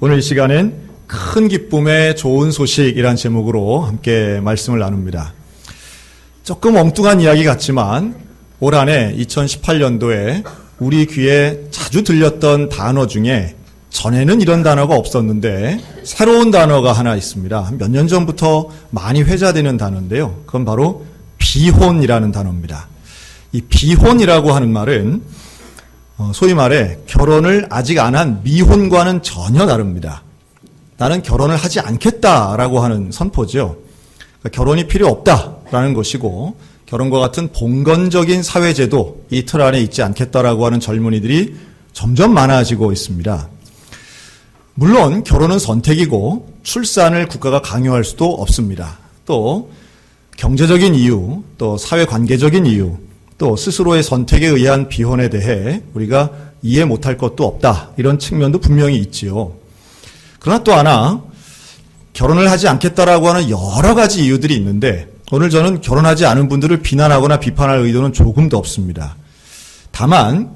오늘 이 시간엔 큰 기쁨의 좋은 소식이란 제목으로 함께 말씀을 나눕니다. 조금 엉뚱한 이야기 같지만 올 한해 2018년도에 우리 귀에 자주 들렸던 단어 중에 전에는 이런 단어가 없었는데 새로운 단어가 하나 있습니다. 몇 년 전부터 많이 회자되는 단어인데요. 그건 바로 비혼이라는 단어입니다. 이 비혼이라고 하는 말은 소위 말해 결혼을 아직 안 한 미혼과는 전혀 다릅니다. 나는 결혼을 하지 않겠다라고 하는 선포죠. 그러니까 결혼이 필요 없다라는 것이고 결혼과 같은 봉건적인 사회제도 이 틀 안에 있지 않겠다라고 하는 젊은이들이 점점 많아지고 있습니다. 물론 결혼은 선택이고 출산을 국가가 강요할 수도 없습니다. 또 경제적인 이유, 또 사회관계적인 이유, 또 스스로의 선택에 의한 비혼에 대해 우리가 이해 못할 것도 없다. 이런 측면도 분명히 있지요. 그러나 또 하나 결혼을 하지 않겠다라고 하는 여러 가지 이유들이 있는데 오늘 저는 결혼하지 않은 분들을 비난하거나 비판할 의도는 조금도 없습니다. 다만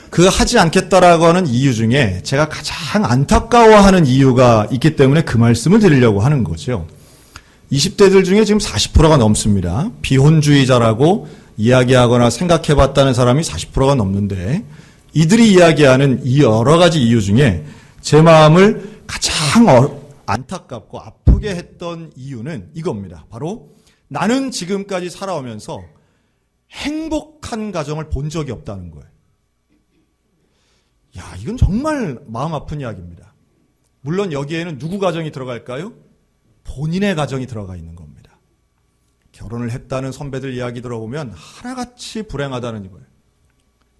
그 하지 않겠다라고 하는 이유 중에 제가 가장 안타까워하는 이유가 있기 때문에 그 말씀을 드리려고 하는 거죠. 20대들 중에 지금 40%가 넘습니다. 비혼주의자라고 이야기하거나 생각해봤다는 사람이 40%가 넘는데 이들이 이야기하는 이 여러 가지 이유 중에 제 마음을 가장 안타깝고 아프게 했던 이유는 이겁니다. 바로 나는 지금까지 살아오면서 행복한 가정을 본 적이 없다는 거예요. 야, 이건 정말 마음 아픈 이야기입니다. 물론 여기에는 누구 가정이 들어갈까요? 본인의 가정이 들어가 있는 겁니다. 결혼을 했다는 선배들 이야기 들어보면 하나같이 불행하다는 거예요.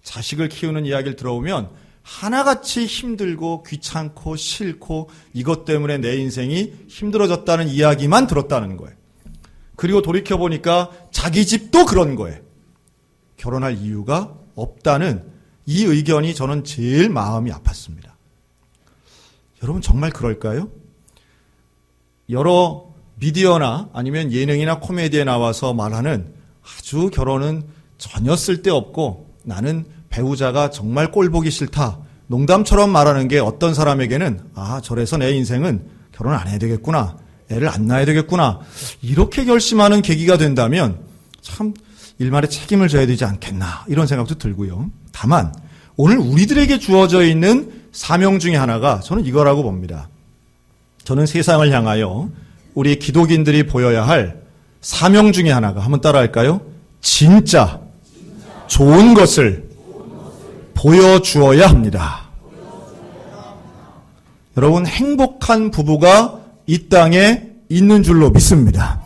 자식을 키우는 이야기를 들어보면 하나같이 힘들고 귀찮고 싫고 이것 때문에 내 인생이 힘들어졌다는 이야기만 들었다는 거예요. 그리고 돌이켜보니까 자기 집도 그런 거예요. 결혼할 이유가 없다는 이 의견이 저는 제일 마음이 아팠습니다. 여러분 정말 그럴까요? 여러 미디어나 아니면 예능이나 코미디에 나와서 말하는 아주 결혼은 전혀 쓸데없고 나는 배우자가 정말 꼴보기 싫다. 농담처럼 말하는 게 어떤 사람에게는 저래서 내 인생은 결혼 안 해야 되겠구나. 애를 안 낳아야 되겠구나. 이렇게 결심하는 계기가 된다면 참 일말에 책임을 져야 되지 않겠나. 이런 생각도 들고요. 다만 오늘 우리들에게 주어져 있는 사명 중에 하나가 저는 이거라고 봅니다. 저는 세상을 향하여 우리 기독인들이 보여야 할 사명 중에 하나가 한번 따라할까요? 진짜 좋은 것을 보여주어야 합니다. 여러분 행복한 부부가 이 땅에 있는 줄로 믿습니다.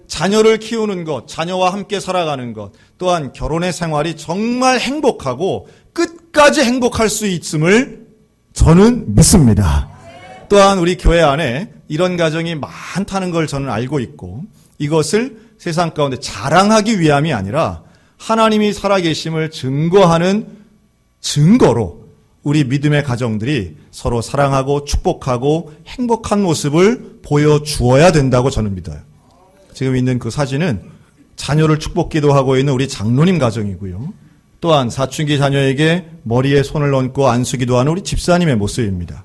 자녀를 키우는 것, 자녀와 함께 살아가는 것, 또한 결혼의 생활이 정말 행복하고 끝까지 행복할 수 있음을 저는 믿습니다. 또한 우리 교회 안에 이런 가정이 많다는 걸 저는 알고 있고 이것을 세상 가운데 자랑하기 위함이 아니라 하나님이 살아계심을 증거하는 증거로 우리 믿음의 가정들이 서로 사랑하고 축복하고 행복한 모습을 보여주어야 된다고 저는 믿어요. 지금 있는 그 사진은 자녀를 축복기도 하고 있는 우리 장로님 가정이고요. 또한 사춘기 자녀에게 머리에 손을 얹고 안수기도 하는 우리 집사님의 모습입니다.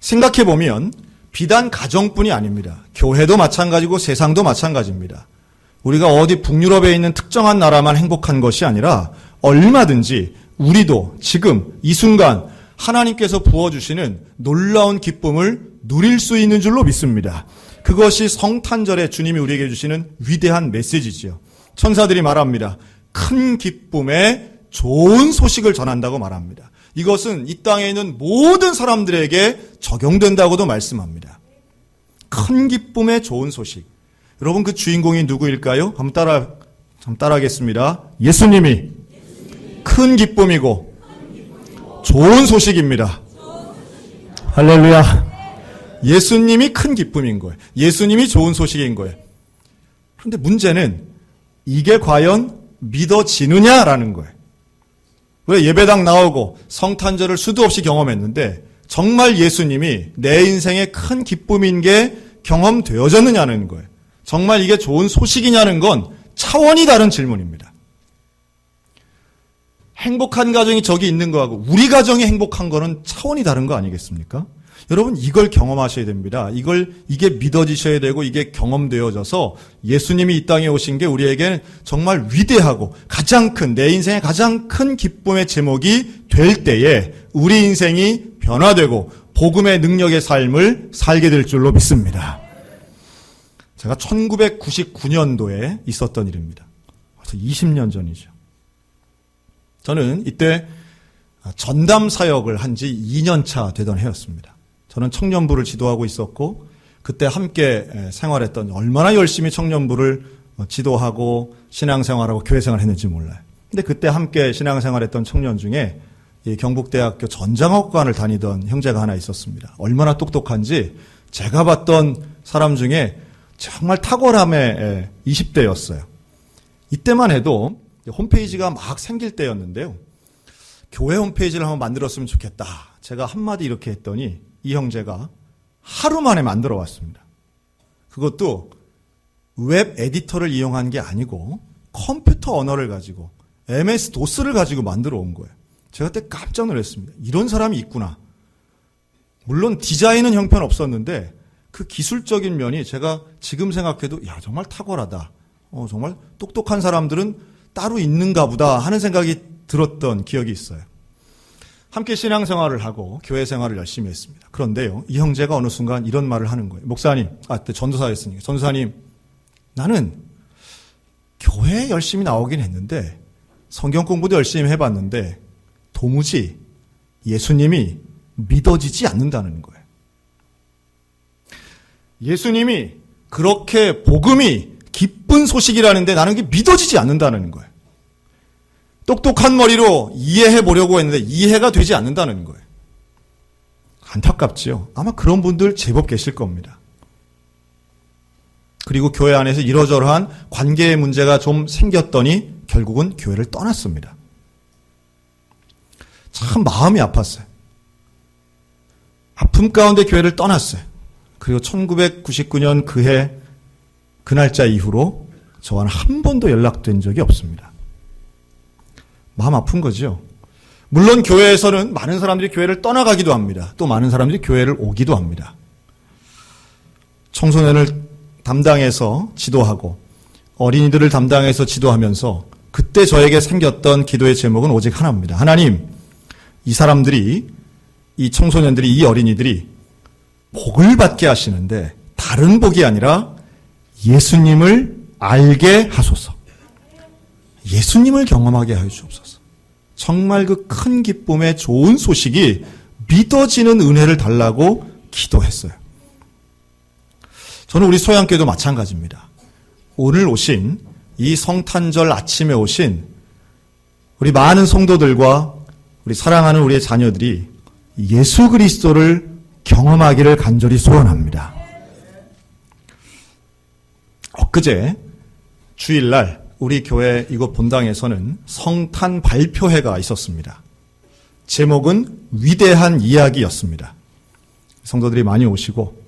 생각해보면 비단 가정뿐이 아닙니다. 교회도 마찬가지고 세상도 마찬가지입니다. 우리가 어디 북유럽에 있는 특정한 나라만 행복한 것이 아니라 얼마든지 우리도 지금 이 순간 하나님께서 부어주시는 놀라운 기쁨을 누릴 수 있는 줄로 믿습니다. 그것이 성탄절에 주님이 우리에게 주시는 위대한 메시지지요. 천사들이 말합니다. 큰 기쁨의 좋은 소식을 전한다고 말합니다. 이것은 이 땅에 있는 모든 사람들에게 적용된다고도 말씀합니다. 큰 기쁨의 좋은 소식. 여러분 그 주인공이 누구일까요? 한번 따라하겠습니다. 예수님이 큰 기쁨이고 좋은 소식입니다. 할렐루야. 예수님이 큰 기쁨인 거예요. 예수님이 좋은 소식인 거예요. 그런데 문제는 이게 과연 믿어지느냐라는 거예요. 왜 예배당 나오고 성탄절을 수도 없이 경험했는데 정말 예수님이 내 인생의 큰 기쁨인 게 경험되어졌느냐는 거예요. 정말 이게 좋은 소식이냐는 건 차원이 다른 질문입니다. 행복한 가정이 저기 있는 거하고 우리 가정이 행복한 거는 차원이 다른 거 아니겠습니까? 여러분, 이걸 경험하셔야 됩니다. 이게 믿어지셔야 되고, 이게 경험되어져서 예수님이 이 땅에 오신 게 우리에게는 정말 위대하고 가장 큰, 내 인생의 가장 큰 기쁨의 제목이 될 때에 우리 인생이 변화되고 복음의 능력의 삶을 살게 될 줄로 믿습니다. 제가 1999년도에 있었던 일입니다. 벌써 20년 전이죠. 저는 이때 전담 사역을 한 지 2년 차 되던 해였습니다. 저는 청년부를 지도하고 있었고 그때 함께 생활했던, 얼마나 열심히 청년부를 지도하고 신앙생활하고 교회생활을 했는지 몰라요. 근데 그때 함께 신앙생활했던 청년 중에 이 경북대학교 전장학관을 다니던 형제가 하나 있었습니다. 얼마나 똑똑한지 제가 봤던 사람 중에 정말 탁월함의 20대였어요. 이때만 해도 홈페이지가 막 생길 때였는데요. 교회 홈페이지를 한번 만들었으면 좋겠다. 제가 한마디 이렇게 했더니 이 형제가 하루 만에 만들어 왔습니다. 그것도 웹 에디터를 이용한 게 아니고 컴퓨터 언어를 가지고 MS-DOS를 가지고 만들어 온 거예요. 제가 그때 깜짝 놀랐습니다. 이런 사람이 있구나. 물론 디자인은 형편없었는데 그 기술적인 면이 제가 지금 생각해도 정말 탁월하다. 정말 똑똑한 사람들은 따로 있는가 보다 하는 생각이 들었던 기억이 있어요. 함께 신앙생활을 하고 교회 생활을 열심히 했습니다. 그런데요, 이 형제가 어느 순간 이런 말을 하는 거예요. 목사님, 그때 전도사였으니까. 전도사님, 나는 교회에 열심히 나오긴 했는데 성경 공부도 열심히 해봤는데 도무지 예수님이 믿어지지 않는다는 거예요. 예수님이 그렇게 복음이 기쁜 소식이라는데 나는 그게 믿어지지 않는다는 거예요. 똑똑한 머리로 이해해 보려고 했는데 이해가 되지 않는다는 거예요. 안타깝지요. 아마 그런 분들 제법 계실 겁니다. 그리고 교회 안에서 이러저러한 관계의 문제가 좀 생겼더니 결국은 교회를 떠났습니다. 참 마음이 아팠어요. 아픔 가운데 교회를 떠났어요. 그리고 1999년 그해 그 날짜 이후로 저와는 한 번도 연락된 적이 없습니다. 마음 아픈 거죠. 물론 교회에서는 많은 사람들이 교회를 떠나가기도 합니다. 또 많은 사람들이 교회를 오기도 합니다. 청소년을 담당해서 지도하고 어린이들을 담당해서 지도하면서 그때 저에게 생겼던 기도의 제목은 오직 하나입니다. 하나님, 이 사람들이, 이 청소년들이, 이 어린이들이 복을 받게 하시는데 다른 복이 아니라 예수님을 알게 하소서. 예수님을 경험하게 하여 주옵소서. 정말 그 큰 기쁨의 좋은 소식이 믿어지는 은혜를 달라고 기도했어요. 저는 우리 소양교회도 마찬가지입니다. 오늘 오신 이 성탄절 아침에 오신 우리 많은 성도들과 우리 사랑하는 우리의 자녀들이 예수 그리스도를 경험하기를 간절히 소원합니다. 엊그제 주일날 우리 교회 이곳 본당에서는 성탄 발표회가 있었습니다. 제목은 위대한 이야기였습니다. 성도들이 많이 오시고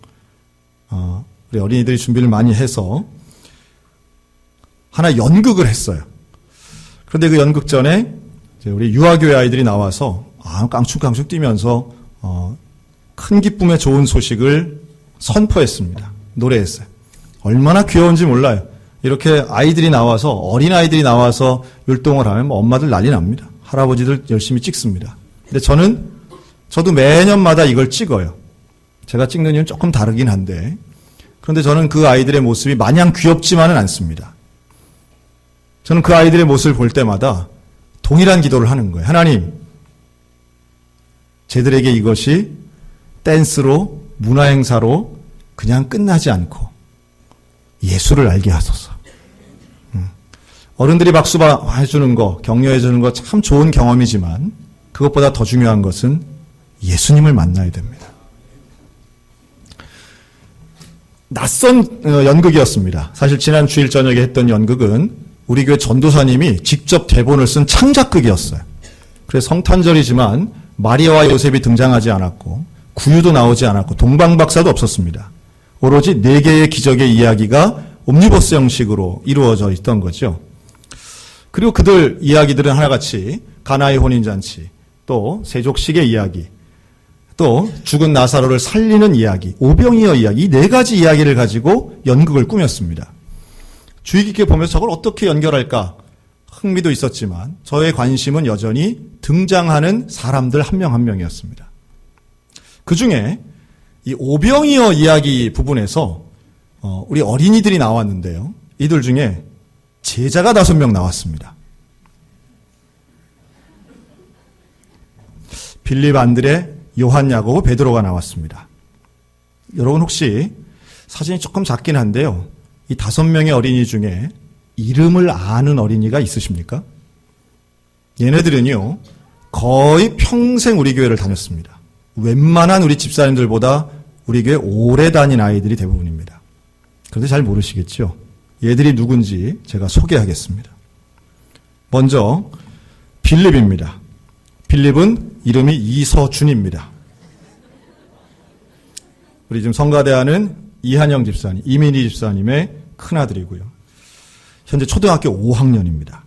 우리 어린이들이 준비를 많이 해서 하나 연극을 했어요. 그런데 그 연극 전에 우리 유아교회 아이들이 나와서 깡충깡충 뛰면서 큰 기쁨의 좋은 소식을 선포했습니다. 노래했어요. 얼마나 귀여운지 몰라요. 이렇게 아이들이 나와서, 어린아이들이 나와서 율동을 하면 엄마들 난리 납니다. 할아버지들 열심히 찍습니다. 근데 저도 매년마다 이걸 찍어요. 제가 찍는 이유는 조금 다르긴 한데, 그런데 저는 그 아이들의 모습이 마냥 귀엽지만은 않습니다. 저는 그 아이들의 모습을 볼 때마다 동일한 기도를 하는 거예요. 하나님, 쟤들에게 이것이 댄스로, 문화행사로 그냥 끝나지 않고 예수를 알게 하소서. 어른들이 박수 해주는 거, 격려해주는 거 참 좋은 경험이지만 그것보다 더 중요한 것은 예수님을 만나야 됩니다. 낯선 연극이었습니다. 사실 지난 주일 저녁에 했던 연극은 우리 교회 전도사님이 직접 대본을 쓴 창작극이었어요. 그래서 성탄절이지만 마리아와 요셉이 등장하지 않았고 구유도 나오지 않았고 동방박사도 없었습니다. 오로지 4개의 기적의 이야기가 옴니버스 형식으로 이루어져 있던 거죠. 그리고 그들 이야기들은 하나같이 가나의 혼인잔치, 또 세족식의 이야기, 또 죽은 나사로를 살리는 이야기, 오병이어 이야기, 이 네 가지 이야기를 가지고 연극을 꾸몄습니다. 주의 깊게 보면서 저걸 어떻게 연결할까 흥미도 있었지만 저의 관심은 여전히 등장하는 사람들 한 명 한 명이었습니다. 그 중에 이 오병이어 이야기 부분에서 우리 어린이들이 나왔는데요. 이들 중에 제자가 5명 나왔습니다. 빌립, 안드레, 요한, 야고보, 베드로가 나왔습니다. 여러분 혹시 사진이 조금 작긴 한데요. 이 5명의 어린이 중에 이름을 아는 어린이가 있으십니까? 얘네들은요, 거의 평생 우리 교회를 다녔습니다. 웬만한 우리 집사님들보다 우리 교회 오래 다닌 아이들이 대부분입니다. 그런데 잘 모르시겠죠? 얘들이 누군지 제가 소개하겠습니다. 먼저 빌립입니다. 빌립은 이름이 이서준입니다. 우리 지금 성가대하는 이한영 집사님, 이민희 집사님의 큰아들이고요. 현재 초등학교 5학년입니다.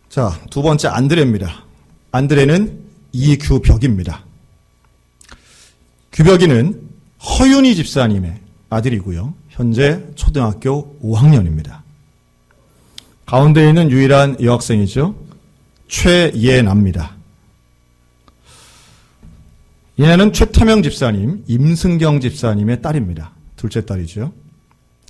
자, 두 번째 안드레입니다. 안드레는 이규벽입니다. 규벽이는 허윤희 집사님의 아들이고요. 현재 초등학교 5학년입니다. 가운데 있는 유일한 여학생이죠. 최예나입니다. 얘는 최태명 집사님, 임승경 집사님의 딸입니다. 둘째 딸이죠.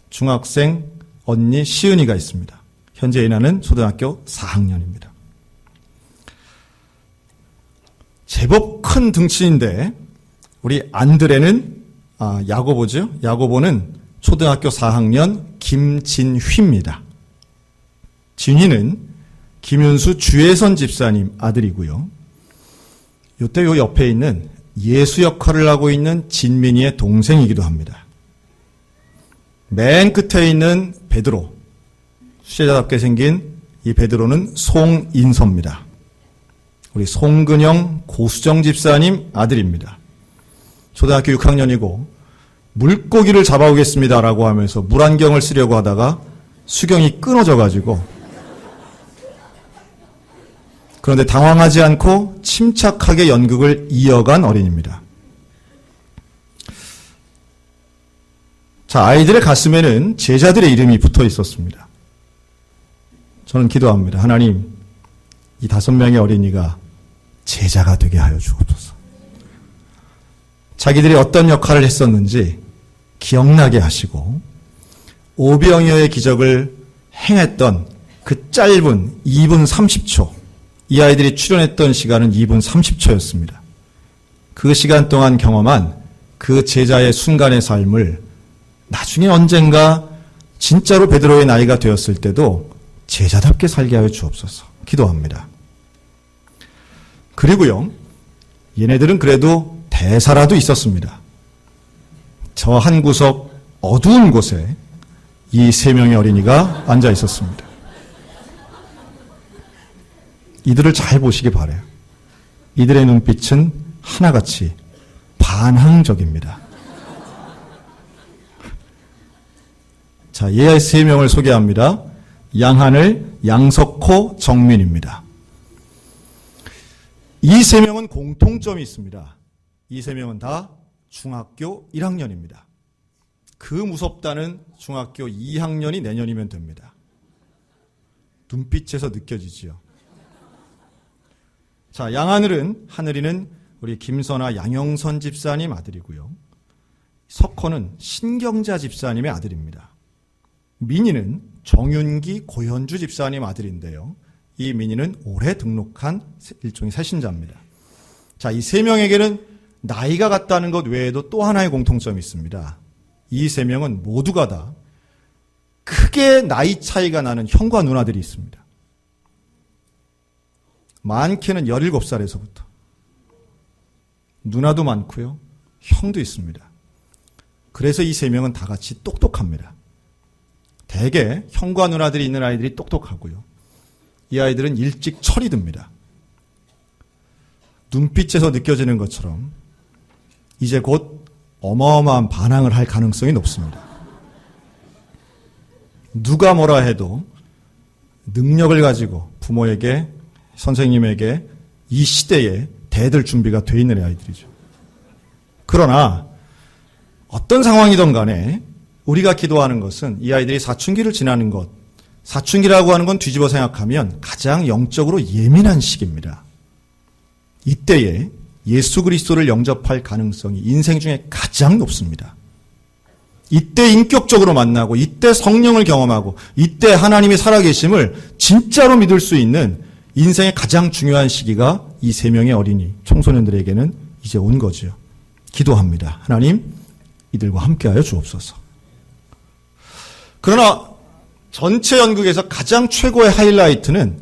중학생 언니 시은이가 있습니다. 현재 얘나는 초등학교 4학년입니다. 제법 큰 등치인데 우리 안드레는 야고보죠. 야고보는 초등학교 4학년 김진휘입니다. 진휘는 김윤수 주혜선 집사님 아들이고요. 요때 요 옆에 있는 예수 역할을 하고 있는 진민이의 동생이기도 합니다. 맨 끝에 있는 베드로, 수제자답게 생긴 이 베드로는 송인서입니다. 우리 송근영 고수정 집사님 아들입니다. 초등학교 6학년이고 물고기를 잡아오겠습니다라고 하면서 물안경을 쓰려고 하다가 수경이 끊어져가지고 그런데 당황하지 않고 침착하게 연극을 이어간 어린입니다. 자, 아이들의 가슴에는 제자들의 이름이 붙어 있었습니다. 저는 기도합니다. 하나님, 이 5명의 어린이가 제자가 되게 하여 주옵소서. 자기들이 어떤 역할을 했었는지 기억나게 하시고 오병이어의 기적을 행했던 그 짧은 2분 30초, 이 아이들이 출연했던 시간은 2분 30초였습니다. 그 시간 동안 경험한 그 제자의 순간의 삶을 나중에 언젠가 진짜로 베드로의 나이가 되었을 때도 제자답게 살게 하여 주옵소서. 기도합니다. 그리고요, 얘네들은 그래도 대사라도 있었습니다. 저 한 구석 어두운 곳에 이 3명의 어린이가 앉아 있었습니다. 이들을 잘 보시기 바라요. 이들의 눈빛은 하나같이 반항적입니다. 자, 이 3명을 소개합니다. 양하늘, 양석호, 정민입니다. 이 3명은 공통점이 있습니다. 이 3명은 다 중학교 1학년입니다. 그 무섭다는 중학교 2학년이 내년이면 됩니다. 눈빛에서 느껴지지요. 자, 하늘이는 우리 김선아 양영선 집사님 아들이고요. 석호는 신경자 집사님의 아들입니다. 민희는 정윤기 고현주 집사님 아들인데요. 이 민희는 올해 등록한 일종의 새신자입니다. 자, 이 3명에게는 나이가 같다는 것 외에도 또 하나의 공통점이 있습니다. 이 3명은 모두가 다 크게 나이 차이가 나는 형과 누나들이 있습니다. 많게는 17살에서부터. 누나도 많고요. 형도 있습니다. 그래서 이 3명은 다 같이 똑똑합니다. 대개 형과 누나들이 있는 아이들이 똑똑하고요. 이 아이들은 일찍 철이 듭니다. 눈빛에서 느껴지는 것처럼 이제 곧 어마어마한 반항을 할 가능성이 높습니다. 누가 뭐라 해도 능력을 가지고 부모에게, 선생님에게 이 시대에 대들 준비가 돼 있는 아이들이죠. 그러나 어떤 상황이든 간에 우리가 기도하는 것은 이 아이들이 사춘기를 지나는 것, 사춘기라고 하는 건 뒤집어 생각하면 가장 영적으로 예민한 시기입니다. 이때에 예수 그리스도를 영접할 가능성이 인생 중에 가장 높습니다. 이때 인격적으로 만나고 이때 성령을 경험하고 이때 하나님이 살아계심을 진짜로 믿을 수 있는 인생의 가장 중요한 시기가 이 3명의 어린이 청소년들에게는 이제 온 거죠. 기도합니다. 하나님 이들과 함께하여 주옵소서. 그러나 전체 연극에서 가장 최고의 하이라이트는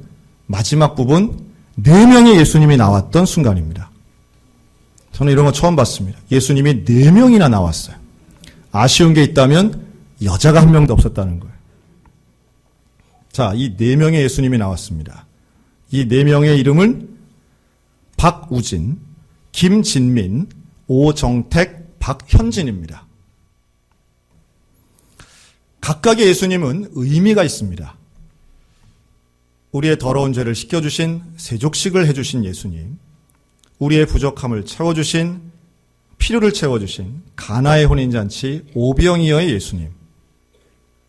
마지막 부분 4명의 예수님이 나왔던 순간입니다. 저는 이런 거 처음 봤습니다. 예수님이 4명이나 나왔어요. 아쉬운 게 있다면 여자가 한 명도 없었다는 거예요. 자, 이 4명의 예수님이 나왔습니다. 이 4명의 이름은 박우진, 김진민, 오정택, 박현진입니다. 각각의 예수님은 의미가 있습니다. 우리의 더러운 죄를 씻겨주신 세족식을 해주신 예수님, 우리의 부족함을 채워주신, 필요를 채워주신 가나의 혼인잔치 오병이어의 예수님,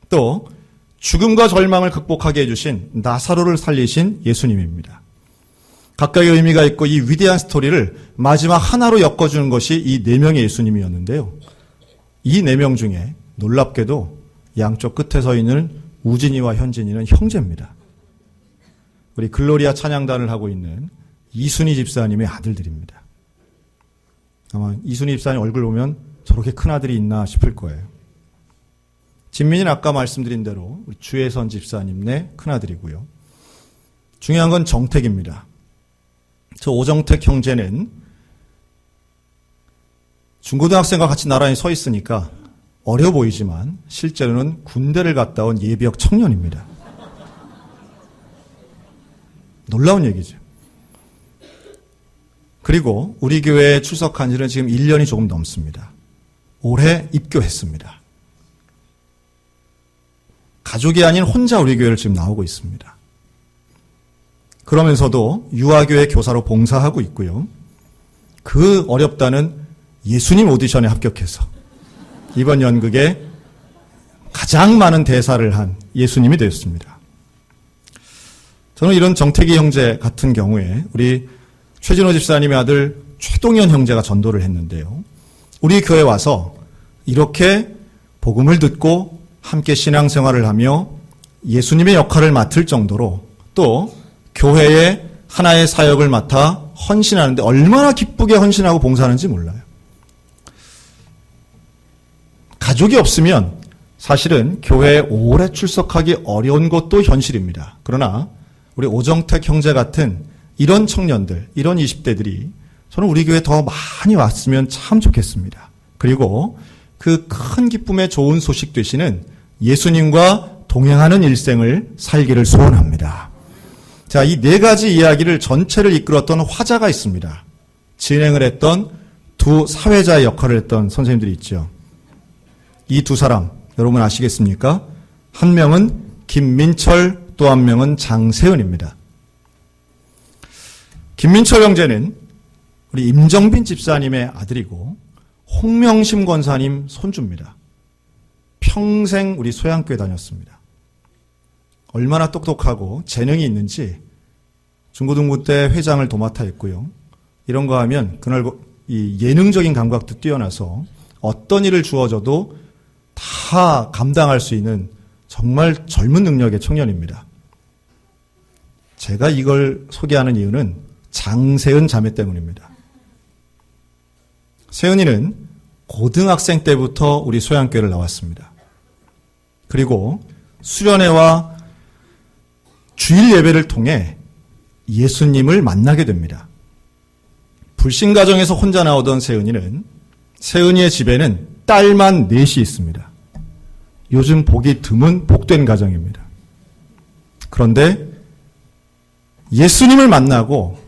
또 죽음과 절망을 극복하게 해주신 나사로를 살리신 예수님입니다. 각각의 의미가 있고 이 위대한 스토리를 마지막 하나로 엮어주는 것이 이 4명의 예수님이었는데요. 이 4명 중에 놀랍게도 양쪽 끝에 서 있는 우진이와 현진이는 형제입니다. 우리 글로리아 찬양단을 하고 있는 이순희 집사님의 아들들입니다. 아마 이순희 집사님 얼굴 보면 저렇게 큰 아들이 있나 싶을 거예요. 진민이는 아까 말씀드린 대로 우리 주혜선 집사님네 큰아들이고요. 중요한 건 정택입니다. 저 오정택 형제는 중고등학생과 같이 나란히 서 있으니까 어려 보이지만 실제로는 군대를 갔다 온 예비역 청년입니다. 놀라운 얘기죠. 그리고 우리 교회에 출석한 지는 지금 1년이 조금 넘습니다. 올해 입교했습니다. 가족이 아닌 혼자 우리 교회를 지금 나오고 있습니다. 그러면서도 유아교회 교사로 봉사하고 있고요. 그 어렵다는 예수님 오디션에 합격해서 이번 연극에 가장 많은 대사를 한 예수님이 되었습니다. 저는 이런 정택이 형제 같은 경우에 우리 최진호 집사님의 아들 최동현 형제가 전도를 했는데요. 우리 교회에 와서 이렇게 복음을 듣고 함께 신앙생활을 하며 예수님의 역할을 맡을 정도로 또 교회의 하나의 사역을 맡아 헌신하는데 얼마나 기쁘게 헌신하고 봉사하는지 몰라요. 가족이 없으면 사실은 교회에 오래 출석하기 어려운 것도 현실입니다. 그러나 우리 오정택 형제 같은 이런 청년들, 이런 20대들이 저는 우리 교회에 더 많이 왔으면 참 좋겠습니다. 그리고 그 큰 기쁨의 좋은 소식 되시는 예수님과 동행하는 일생을 살기를 소원합니다. 자, 이 4가지 이야기를 전체를 이끌었던 화자가 있습니다. 진행을 했던 두 사회자의 역할을 했던 선생님들이 있죠. 이 두 사람 여러분 아시겠습니까? 한 명은 김민철, 또 한 명은 장세은입니다. 김민철 형제는 우리 임정빈 집사님의 아들이고 홍명심 권사님 손주입니다. 평생 우리 소양교회 다녔습니다. 얼마나 똑똑하고 재능이 있는지 중고등부 때 회장을 도맡아 했고요. 이런 거 하면 그날 이 예능적인 감각도 뛰어나서 어떤 일을 주어져도 다 감당할 수 있는 정말 젊은 능력의 청년입니다. 제가 이걸 소개하는 이유는 장세은 자매 때문입니다. 세은이는 고등학생 때부터 우리 소양교회를 나왔습니다. 그리고 수련회와 주일 예배를 통해 예수님을 만나게 됩니다. 불신 가정에서 혼자 나오던 세은이는 세은이의 집에는 딸만 4이 있습니다. 요즘 보기 드문 복된 가정입니다. 그런데 예수님을 만나고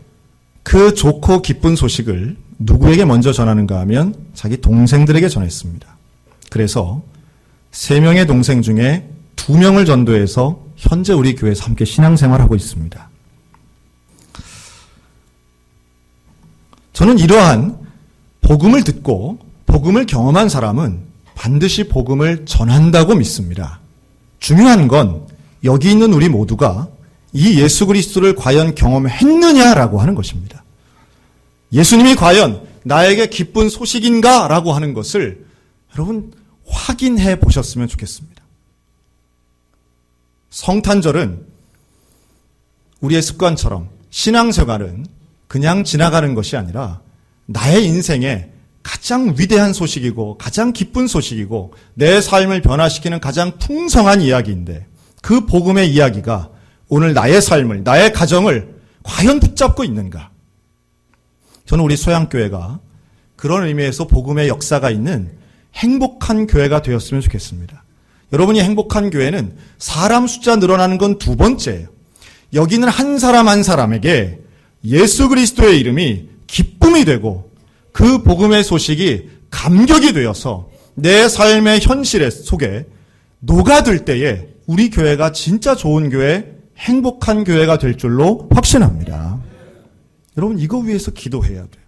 그 좋고 기쁜 소식을 누구에게 먼저 전하는가 하면 자기 동생들에게 전했습니다. 그래서 3명의 동생 중에 2명을 전도해서 현재 우리 교회에서 함께 신앙생활하고 있습니다. 저는 이러한 복음을 듣고 복음을 경험한 사람은 반드시 복음을 전한다고 믿습니다. 중요한 건 여기 있는 우리 모두가 이 예수 그리스도를 과연 경험했느냐라고 하는 것입니다. 예수님이 과연 나에게 기쁜 소식인가? 라고 하는 것을 여러분 확인해 보셨으면 좋겠습니다. 성탄절은 우리의 습관처럼 신앙생활은 그냥 지나가는 것이 아니라 나의 인생에 가장 위대한 소식이고 가장 기쁜 소식이고 내 삶을 변화시키는 가장 풍성한 이야기인데 그 복음의 이야기가 오늘 나의 삶을, 나의 가정을 과연 붙잡고 있는가? 저는 우리 소양교회가 그런 의미에서 복음의 역사가 있는 행복한 교회가 되었으면 좋겠습니다. 여러분이 행복한 교회는 사람 숫자 늘어나는 건 두 번째예요. 여기는 한 사람 한 사람에게 예수 그리스도의 이름이 기쁨이 되고 그 복음의 소식이 감격이 되어서 내 삶의 현실 속에 녹아들 때에 우리 교회가 진짜 좋은 교회, 행복한 교회가 될 줄로 확신합니다. 여러분 이거 위해서 기도해야 돼요.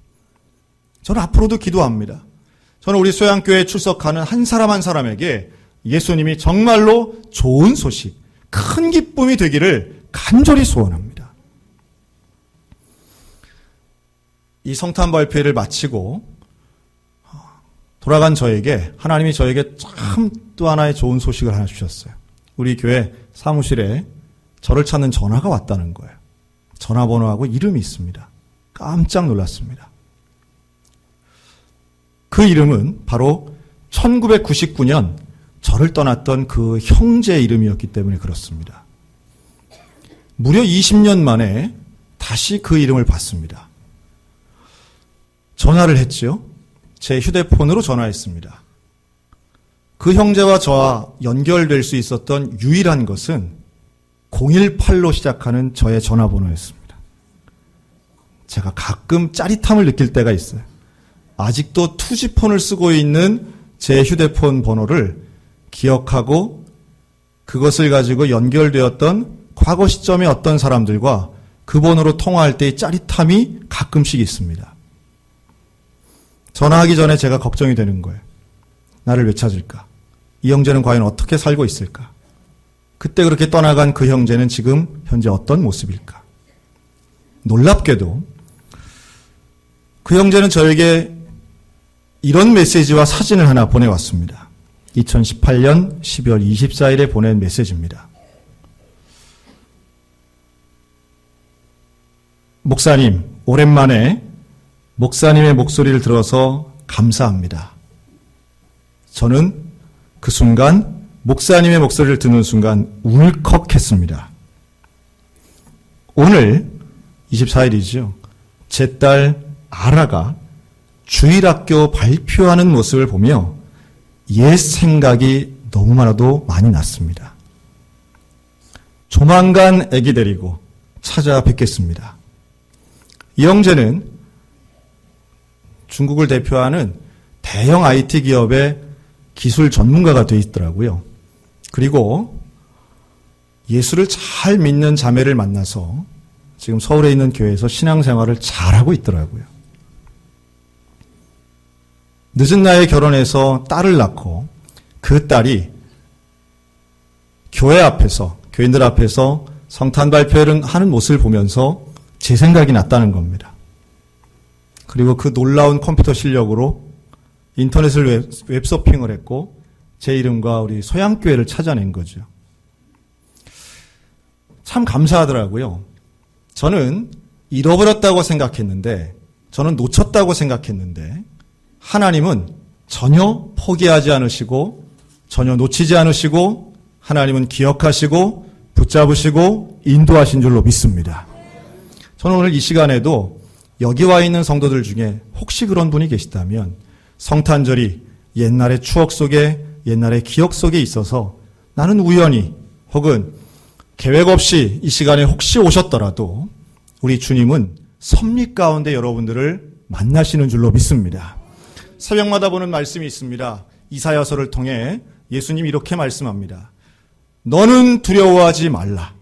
저는 앞으로도 기도합니다. 저는 우리 소양교회에 출석하는 한 사람 한 사람에게 예수님이 정말로 좋은 소식, 큰 기쁨이 되기를 간절히 소원합니다. 이 성탄 발표회를 마치고 돌아간 저에게 하나님이 저에게 참 또 하나의 좋은 소식을 하나 주셨어요. 우리 교회 사무실에 저를 찾는 전화가 왔다는 거예요. 전화번호하고 이름이 있습니다. 깜짝 놀랐습니다. 그 이름은 바로 1999년 저를 떠났던 그 형제의 이름이었기 때문에 그렇습니다. 무려 20년 만에 다시 그 이름을 봤습니다. 전화를 했지요. 제 휴대폰으로 전화했습니다. 그 형제와 저와 연결될 수 있었던 유일한 것은 018로 시작하는 저의 전화번호였습니다. 제가 가끔 짜릿함을 느낄 때가 있어요. 아직도 투지폰을 쓰고 있는 제 휴대폰 번호를 기억하고 그것을 가지고 연결되었던 과거 시점의 어떤 사람들과 그 번호로 통화할 때의 짜릿함이 가끔씩 있습니다. 전화하기 전에 제가 걱정이 되는 거예요. 나를 왜 찾을까? 이 형제는 과연 어떻게 살고 있을까? 그때 그렇게 떠나간 그 형제는 지금 현재 어떤 모습일까? 놀랍게도 그 형제는 저에게 이런 메시지와 사진을 하나 보내왔습니다. 2018년 12월 24일에 보낸 메시지입니다. 목사님, 오랜만에 목사님의 목소리를 들어서 감사합니다. 저는 그 순간 목사님의 목소리를 듣는 순간 울컥했습니다. 오늘 24일이죠. 제 딸 아라가 주일학교 발표하는 모습을 보며 옛 생각이 너무나도 많이 났습니다. 조만간 아기 데리고 찾아뵙겠습니다. 이 형제는 중국을 대표하는 대형 IT 기업의 기술 전문가가 되어 있더라고요. 그리고 예수를 잘 믿는 자매를 만나서 지금 서울에 있는 교회에서 신앙생활을 잘하고 있더라고요. 늦은 나이에 결혼해서 딸을 낳고 그 딸이 교회 앞에서, 교인들 앞에서 성탄 발표를 하는 모습을 보면서 제 생각이 났다는 겁니다. 그리고 그 놀라운 컴퓨터 실력으로 인터넷을 웹서핑을 했고 제 이름과 우리 소양교회를 찾아낸 거죠. 참 감사하더라고요. 저는 잃어버렸다고 생각했는데, 저는 놓쳤다고 생각했는데 하나님은 전혀 포기하지 않으시고 전혀 놓치지 않으시고 하나님은 기억하시고 붙잡으시고 인도하신 줄로 믿습니다. 저는 오늘 이 시간에도 여기 와 있는 성도들 중에 혹시 그런 분이 계시다면 성탄절이 옛날의 추억 속에, 옛날의 기억 속에 있어서 나는 우연히 혹은 계획 없이 이 시간에 혹시 오셨더라도 우리 주님은 섭리 가운데 여러분들을 만나시는 줄로 믿습니다. 새벽마다 보는 말씀이 있습니다. 이사야서를 통해 예수님이 이렇게 말씀합니다. 너는 두려워하지 말라.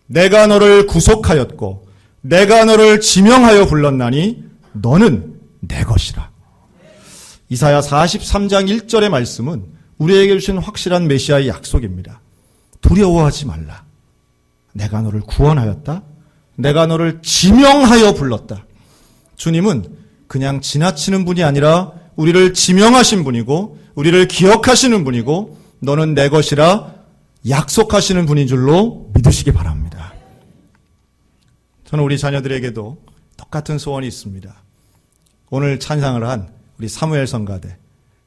내가 너를 구속하였고 내가 너를 지명하여 불렀나니 너는 내 것이라. 이사야 43장 1절의 말씀은 우리에게 주신 확실한 메시아의 약속입니다. 두려워하지 말라. 내가 너를 구원하였다. 내가 너를 지명하여 불렀다. 주님은 그냥 지나치는 분이 아니라 우리를 지명하신 분이고 우리를 기억하시는 분이고 너는 내 것이라 약속하시는 분인 줄로 믿으시기 바랍니다. 저는 우리 자녀들에게도 똑같은 소원이 있습니다. 오늘 찬양을 한 우리 사무엘 성가대,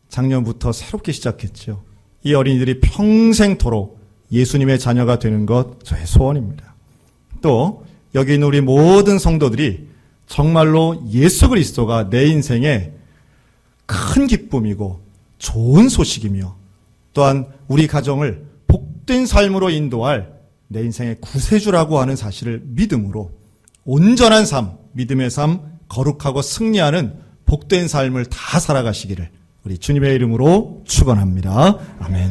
작년부터 새롭게 시작했죠. 이 어린이들이 평생토록 예수님의 자녀가 되는 것 저의 소원입니다. 또 여기 있는 우리 모든 성도들이 정말로 예수 그리스도가 내 인생의 큰 기쁨이고 좋은 소식이며 또한 우리 가정을 복된 삶으로 인도할 내 인생의 구세주라고 하는 사실을 믿음으로 온전한 삶, 믿음의 삶, 거룩하고 승리하는 복된 삶을 다 살아가시기를 우리 주님의 이름으로 축원합니다. 아멘.